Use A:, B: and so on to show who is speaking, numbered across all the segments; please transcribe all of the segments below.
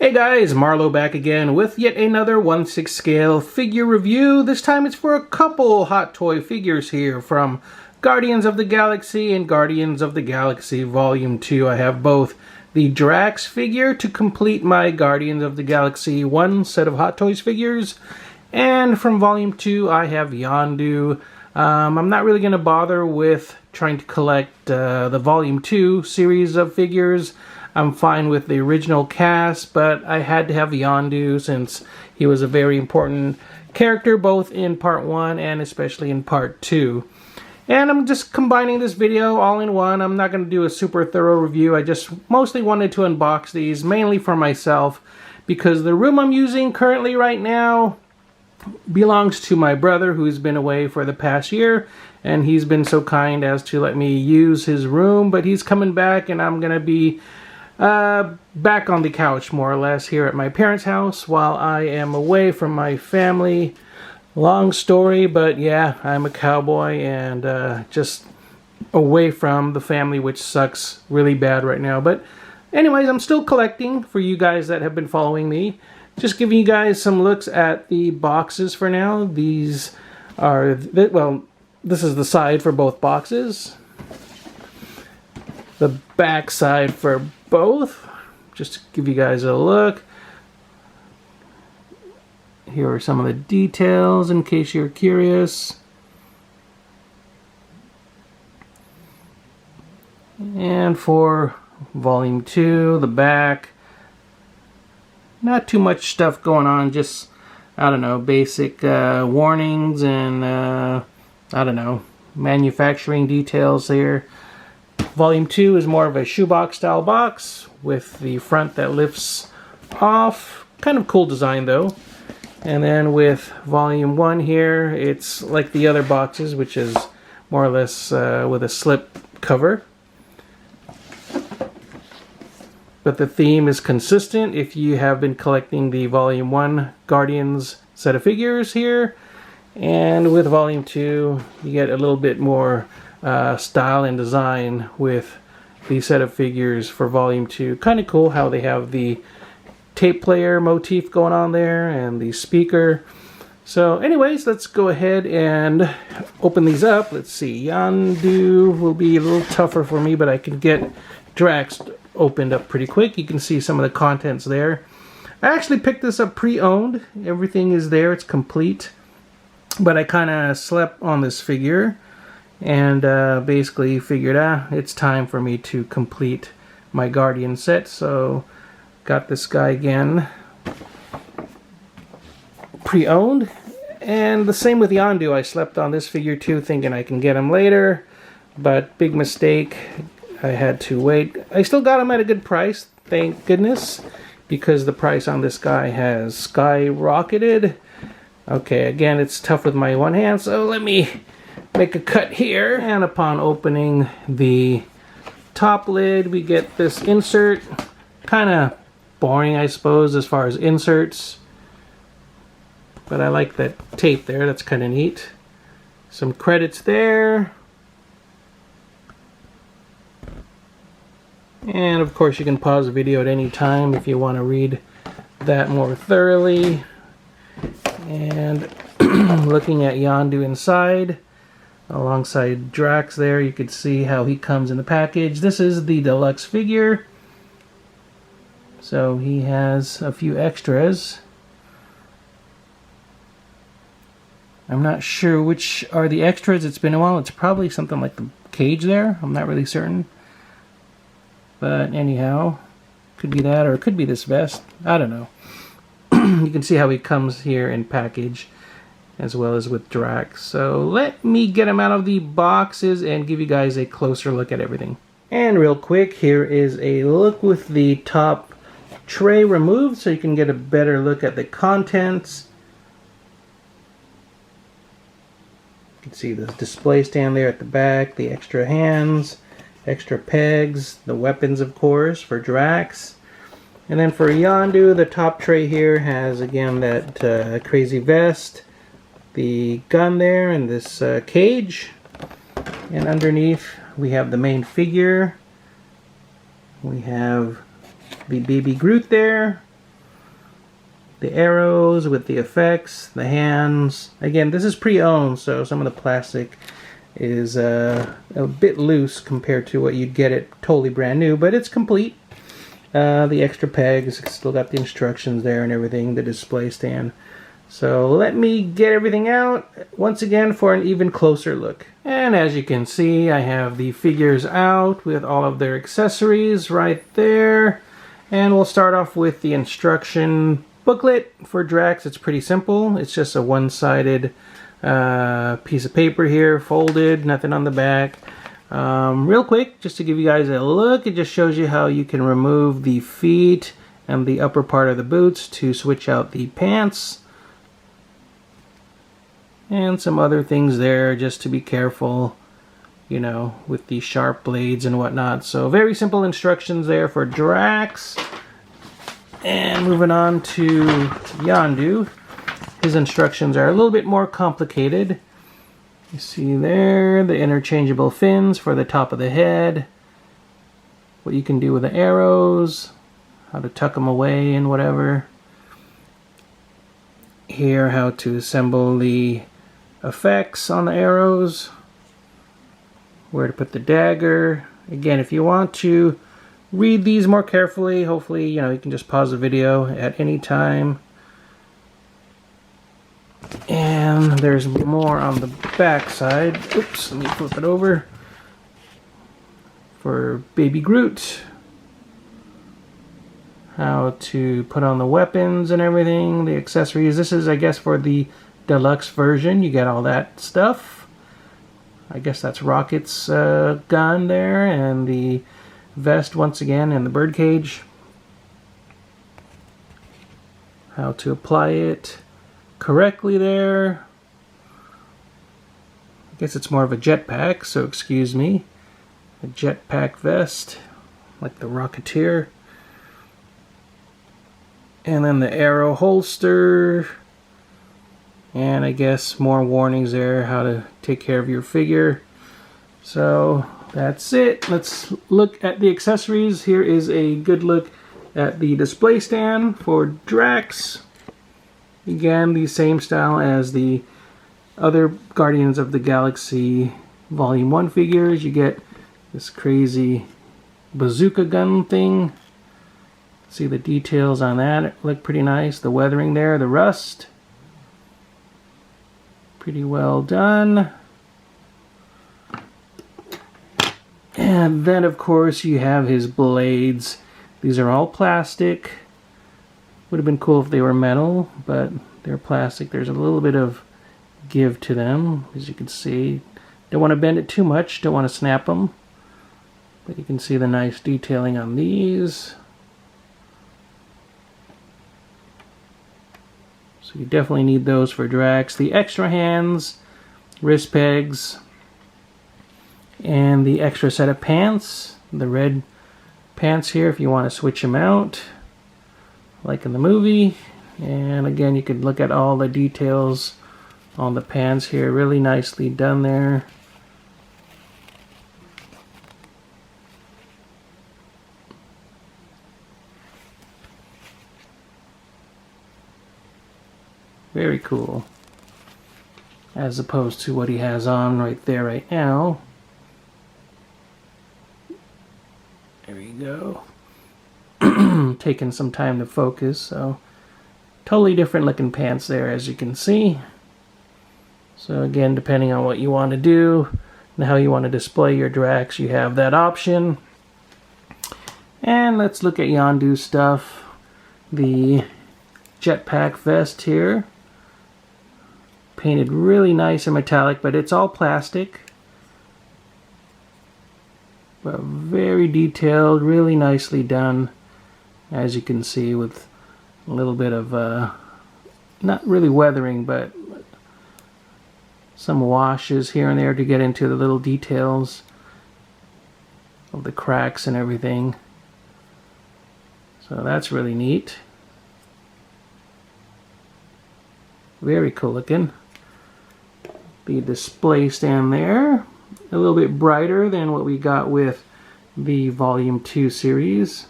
A: Hey guys, Marlo back again with yet another 1/6 scale figure review. This time it's for a couple Hot Toy figures here from Guardians of the Galaxy and Guardians of the Galaxy Volume 2. I have both the Drax figure to complete my Guardians of the Galaxy 1 set of Hot Toys figures, and from Volume 2 I have Yondu. I'm not really going to bother with trying to collect the Volume 2 series of figures. I'm fine with the original cast, but I had to have Yondu since he was a very important character both in Part 1 and especially in Part 2. And I'm just combining this video all in one. I'm not going to do a super thorough review. I just mostly wanted to unbox these, mainly for myself, because the room I'm using currently right now belongs to my brother, who's been away for the past year, and he's been so kind as to let me use his room, but he's coming back and I'm going to be back on the couch, more or less, here at my parents' house while I am away from my family. Long story, but yeah, I'm a cowboy and just away from the family, which sucks really bad right now. But anyways, I'm still collecting for you guys that have been following me. Just giving you guys some looks at the boxes for now. These are, well, this is the side for both boxes. The back side for both, just to give you guys a look. Here are some of the details in case you're curious. And for Volume 2, the back, not too much stuff going on, just, I don't know, basic warnings and, I don't know, manufacturing details here. Volume 2 is more of a shoebox style box with the front that lifts off. Kind of cool design though. And then with Volume 1 here, it's like the other boxes, which is more or less with a slip cover. But the theme is consistent if you have been collecting the Volume 1 Guardians set of figures here. And with Volume 2, you get a little bit more style and design with the set of figures for Volume 2. Kind of cool how they have the tape player motif going on there and the speaker. So anyways, let's go ahead and open these up. Let's see, Yondu will be a little tougher for me, but I can get Drax opened up pretty quick. You can see some of the contents there. I actually picked this up pre-owned. Everything is there, it's complete. But I kind of slept on this figure and basically figured it's time for me to complete my Guardian set. So got this guy again pre-owned, and the same with Yondu. I slept on this figure too, thinking I can get him later, but big mistake. I had to wait. I still got him at a good price, thank goodness, because the price on this guy has skyrocketed. Okay, again, it's tough with my one hand, so let me make a cut here. And upon opening the top lid, we get this insert. Kind of boring, I suppose, as far as inserts, but I like that tape there. That's kind of neat. Some credits there, and of course you can pause the video at any time if you want to read that more thoroughly. And looking at Yondu inside alongside Drax there, you could see how he comes in the package. This is the deluxe figure, so he has a few extras. I'm not sure which are the extras. It's been a while. It's probably something like the cage there. I'm not really certain. But anyhow, could be that, or it could be this vest. I don't know. You can see how he comes here in package, as well as with Drax. So let me get him out of the boxes and give you guys a closer look at everything. And real quick, here is a look with the top tray removed so you can get a better look at the contents. You can see the display stand there at the back, the extra hands, extra pegs, the weapons of course for Drax. And then for Yondu, the top tray here has again that crazy vest, the gun there, and this cage. And underneath we have the main figure. We have the baby Groot there, the arrows with the effects, the hands. Again, this is pre-owned, so some of the plastic is a bit loose compared to what you'd get it totally brand new, but it's complete. The extra pegs, still got the instructions there and everything, the display stand. So let me get everything out once again for an even closer look. And as you can see, I have the figures out with all of their accessories right there. And we'll start off with the instruction booklet for Drax. It's pretty simple. It's just a one-sided piece of paper here, folded, nothing on the back. Real quick, just to give you guys a look, it just shows you how you can remove the feet and the upper part of the boots to switch out the pants. And some other things there just to be careful, you know, with the sharp blades and whatnot. So very simple instructions there for Drax. And moving on to Yondu. His instructions are a little bit more complicated. You see there the interchangeable fins for the top of the head. What you can do with the arrows. How to tuck them away and whatever. Here how to assemble the effects on the arrows, where to put the dagger. Again, if you want to read these more carefully, hopefully, you know, you can just pause the video at any time. And there's more on the back side. Oops, let me flip it over. For Baby Groot. How to put on the weapons and everything, the accessories. This is, I guess, for the deluxe version. You get all that stuff. I guess that's Rocket's gun there, and the vest once again, and the birdcage. How to apply it correctly there. I guess it's more of a jetpack, so excuse me. A jetpack vest, like the Rocketeer. And then the arrow holster. And I guess more warnings there, how to take care of your figure. So that's it. Let's look at the accessories. Here is a good look at the display stand for Drax. Again, the same style as the other Guardians of the Galaxy Volume 1 figures. You get this crazy bazooka gun thing. See the details on that, look pretty nice. The weathering there, the rust. Pretty well done. And then of course you have his blades. These are all plastic. Would have been cool if they were metal, but they're plastic. There's a little bit of give to them, as you can see. Don't want to bend it too much, don't want to snap them. But you can see the nice detailing on these. So you definitely need those for Drax. The extra hands, wrist pegs, and the extra set of pants. The red pants here if you want to switch them out, like in the movie. And again, you could look at all the details on the pants here. Really nicely done there. Very cool. As opposed to what he has on right there right now. There you go. Taking some time to focus, so totally different looking pants there, as you can see. So again, depending on what you want to do and how you want to display your Drax, you have that option. And let's look at Yondu's stuff. The jetpack vest here. Painted really nice and metallic, but it's all plastic. But very detailed, really nicely done, as you can see, with a little bit of not really weathering, but some washes here and there to get into the little details of the cracks and everything. So that's really neat. Very cool looking. The display stand there, a little bit brighter than what we got with the Volume 2 series.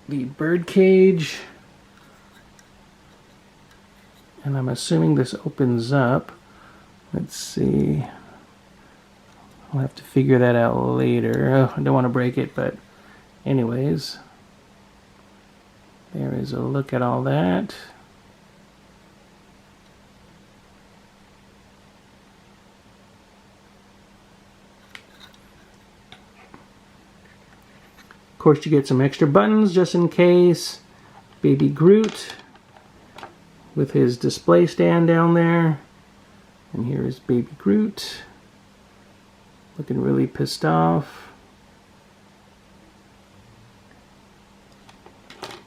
A: the bird cage. And I'm assuming this opens up. Let's see. I'll have to figure that out later. Oh, I don't want to break it, but anyways. There is a look at all that. Of course, you get some extra buttons just in case. Baby Groot with his display stand down there. And here is Baby Groot. Looking really pissed off.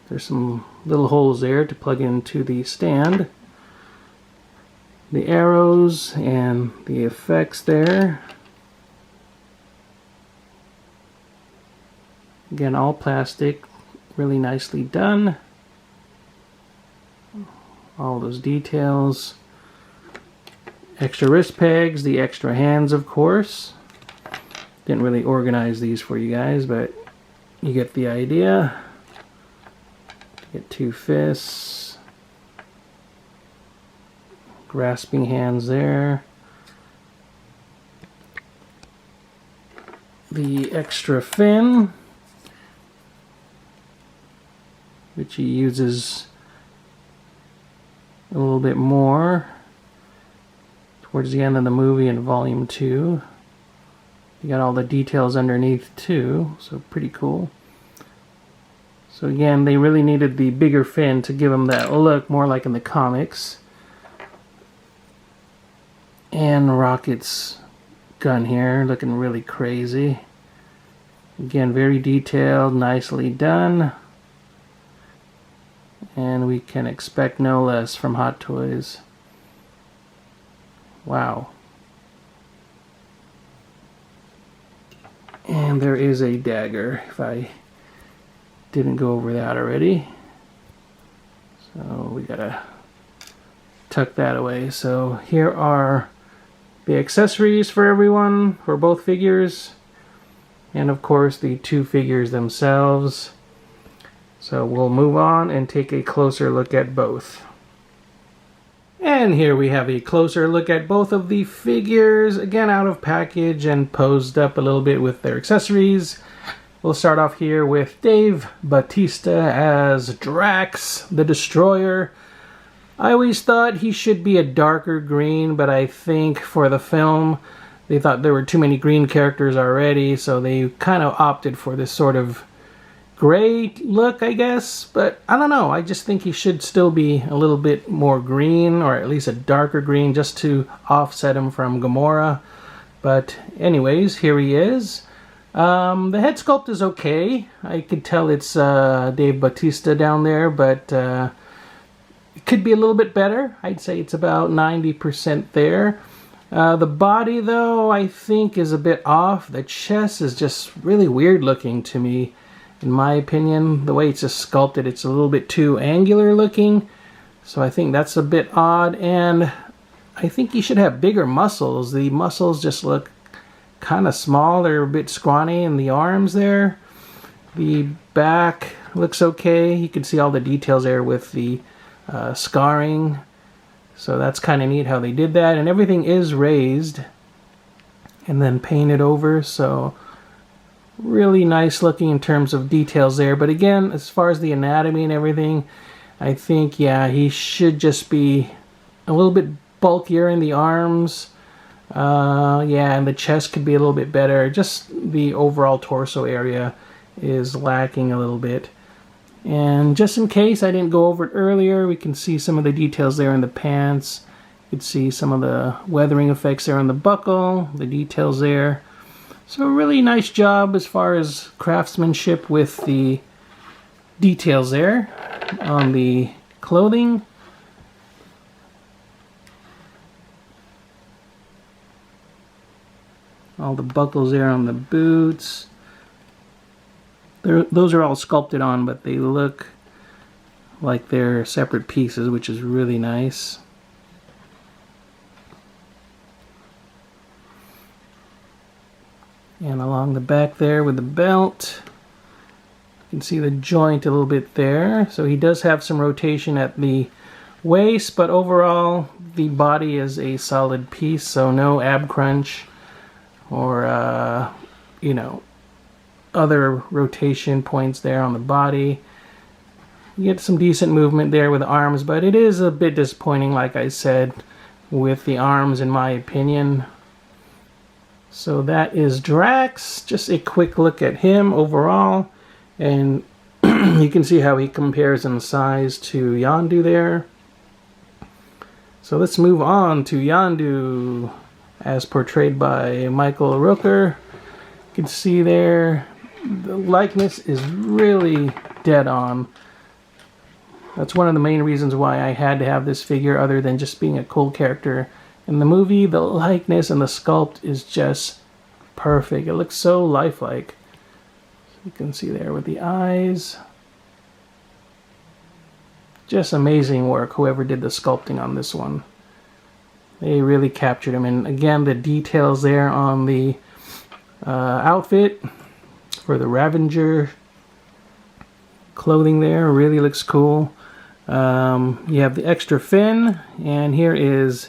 A: There's some little holes there to plug into the stand. The arrows and the effects there. Again, all plastic, really nicely done. All those details. Extra wrist pegs, the extra hands, of course. Didn't really organize these for you guys, but you get the idea. Get 2 fists. Grasping hands there. The extra fin, which he uses a little bit more towards the end of the movie in Volume 2. You got all the details underneath too, so pretty cool. So again, they really needed the bigger fin to give him that look, more like in the comics. And Rocket's gun here, looking really crazy. Again, very detailed, nicely done. And we can expect no less from Hot Toys. Wow. And there is a dagger, if I didn't go over that already. So we gotta tuck that away. So here are the accessories for everyone, for both figures. And of course the 2 figures themselves. So we'll move on and take a closer look at both. And here we have a closer look at both of the figures, again out of package and posed up a little bit with their accessories. We'll start off here with Dave Bautista as Drax, the Destroyer. I always thought he should be a darker green, but I think for the film, they thought there were too many green characters already, so they kind of opted for this sort of gray look, I guess, but I don't know. I just think he should still be a little bit more green, or at least a darker green, just to offset him from Gamora. But anyways, here he is. The head sculpt is okay. I could tell it's Dave Bautista down there, but it could be a little bit better. I'd say it's about 90% there. The body, though, I think is a bit off. The chest is just really weird looking to me. In my opinion, the way it's just sculpted, it's a little bit too angular looking. So I think that's a bit odd. And I think he should have bigger muscles. The muscles just look kind of small. They're a bit scrawny in the arms there. The back looks okay. You can see all the details there with the scarring. So that's kind of neat how they did that. And everything is raised and then painted over. So really nice looking in terms of details there. But again, as far as the anatomy and everything, I think, yeah, he should just be a little bit bulkier in the arms. Yeah, and the chest could be a little bit better. Just the overall torso area is lacking a little bit. And just in case I didn't go over it earlier, we can see some of the details there in the pants. You can see some of the weathering effects there on the buckle, the details there. So a really nice job as far as craftsmanship with the details there on the clothing. All the buckles there on the boots. Those are all sculpted on, but they look like they're separate pieces, which is really nice. And along the back there with the belt. You can see the joint a little bit there. So he does have some rotation at the waist, but overall the body is a solid piece, so no ab crunch or you know, other rotation points there on the body. You get some decent movement there with the arms, but it is a bit disappointing, like I said, with the arms in my opinion. So that is Drax. Just a quick look at him overall, and you can see how he compares in size to Yondu there. So let's move on to Yondu as portrayed by Michael Rooker. You can see there the likeness is really dead on. That's one of the main reasons why I had to have this figure, other than just being a cool character. In the movie, the likeness and the sculpt is just perfect. It looks so lifelike. You can see there with the eyes. Just amazing work, whoever did the sculpting on this one. They really captured him. And again, the details there on the outfit for the Ravager clothing there really looks cool. You have the extra fin, and here is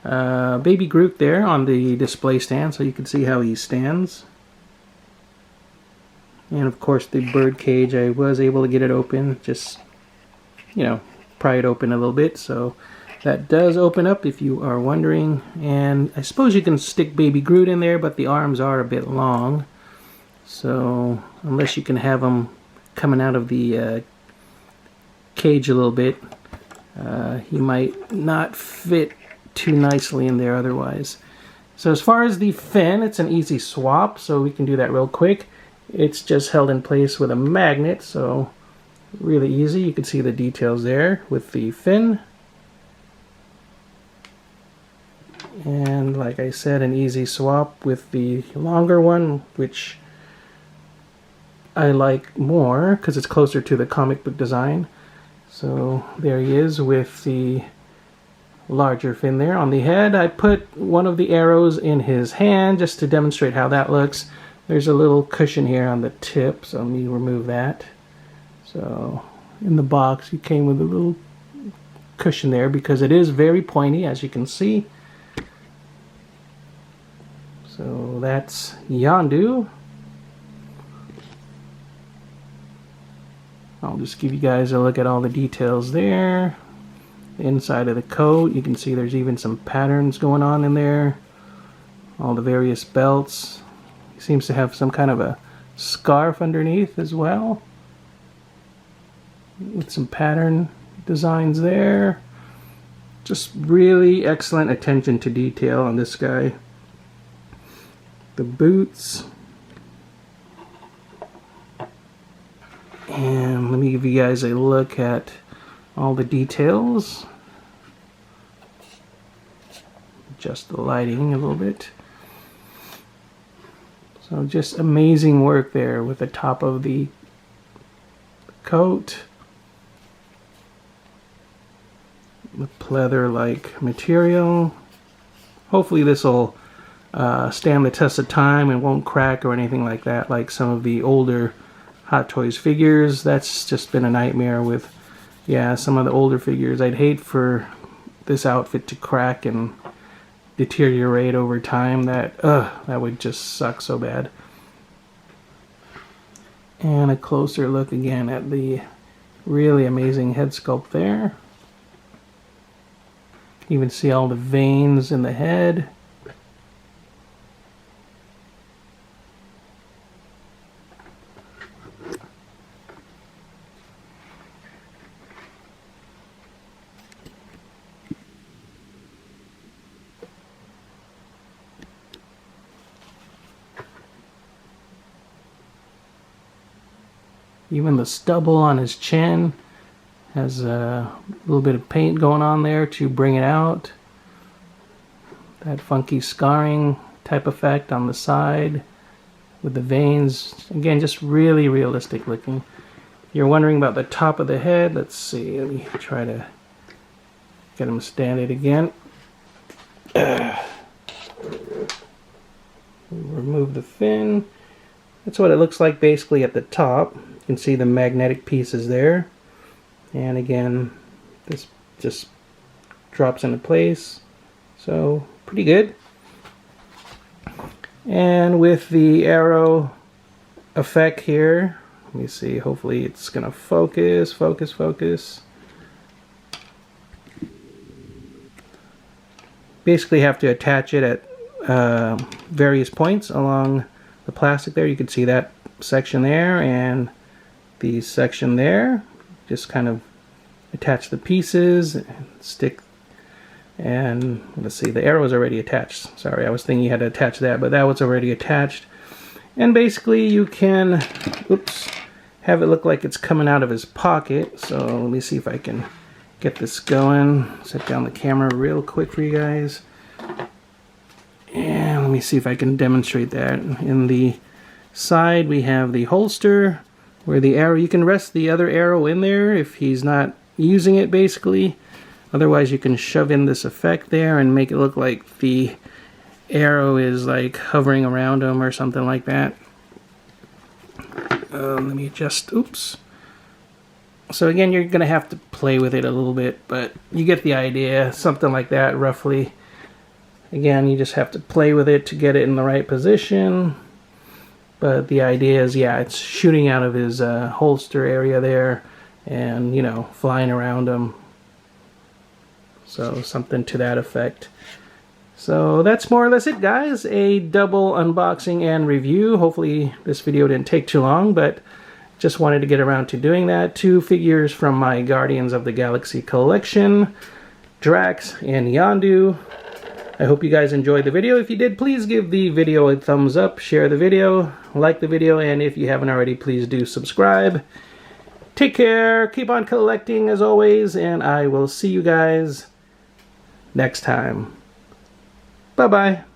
A: Baby Groot there on the display stand, so you can see how he stands. And of course the bird cage, I was able to get it open, just, you know, pry it open a little bit, so that does open up if you are wondering. And I suppose you can stick Baby Groot in there, but the arms are a bit long, so unless you can have them coming out of the cage a little bit, he might not fit too nicely in there otherwise. So as far as the fin, it's an easy swap, so we can do that real quick. It's just held in place with a magnet, so really easy. You can see the details there with the fin. And like I said, an easy swap with the longer one, which I like more because it's closer to the comic book design. So there he is with the larger fin there on the head. I put one of the arrows in his hand just to demonstrate how that looks. There's a little cushion here on the tip, so let me remove that. So in the box he came with a little cushion there because it is very pointy, as you can see. So that's Yondu. I'll just give you guys a look at all the details there. The inside of the coat, you can see there's even some patterns going on in there. All the various belts. He seems to have some kind of a scarf underneath as well, with some pattern designs there. Just really excellent attention to detail on this guy. The boots. And let me give you guys a look at all the details. Adjust the lighting a little bit. So just amazing work there with the top of the coat. The pleather-like material. Hopefully this will stand the test of time and won't crack or anything like that, like some of the older Hot Toys figures. That's just been a nightmare with, yeah, some of the older figures. I'd hate for this outfit to crack and deteriorate over time. That would just suck so bad. And a closer look again at the really amazing head sculpt there. You can see all the veins in the head. Even the stubble on his chin has a little bit of paint going on there to bring it out. That funky scarring type effect on the side with the veins. Again, just really realistic looking. If you're wondering about the top of the head, let's see. Let me try to get him standing again. Remove the fin. That's what it looks like basically at the top. You can see the magnetic pieces there. And again, this just drops into place. So pretty good. And with the arrow effect here, let me see, hopefully it's gonna focus. Basically have to attach it at various points along the plastic there. You can see that section there and the section there. Just kind of attach the pieces and stick. And let's see, the arrow is already attached. Sorry, I was thinking you had to attach that, but that was already attached. And basically you can, oops, have it look like it's coming out of his pocket. So let me see if I can get this going. Set down the camera real quick for you guys. And let me see if I can demonstrate that. In the side we have the holster where the arrow, you can rest the other arrow in there if he's not using it basically. Otherwise you can shove in this effect there and make it look like the arrow is like hovering around him or something like that. Let me just, oops. So again, you're gonna have to play with it a little bit, but you get the idea, something like that roughly. Again, you just have to play with it to get it in the right position. But the idea is, yeah, it's shooting out of his holster area there and, you know, flying around him. So something to that effect. So that's more or less it, guys. A double unboxing and review. Hopefully this video didn't take too long, but just wanted to get around to doing that. 2 figures from my Guardians of the Galaxy collection, Drax and Yondu. I hope you guys enjoyed the video. If you did, please give the video a thumbs up, share the video, like the video, and if you haven't already, please do subscribe. Take care, keep on collecting as always, and I will see you guys next time. Bye-bye.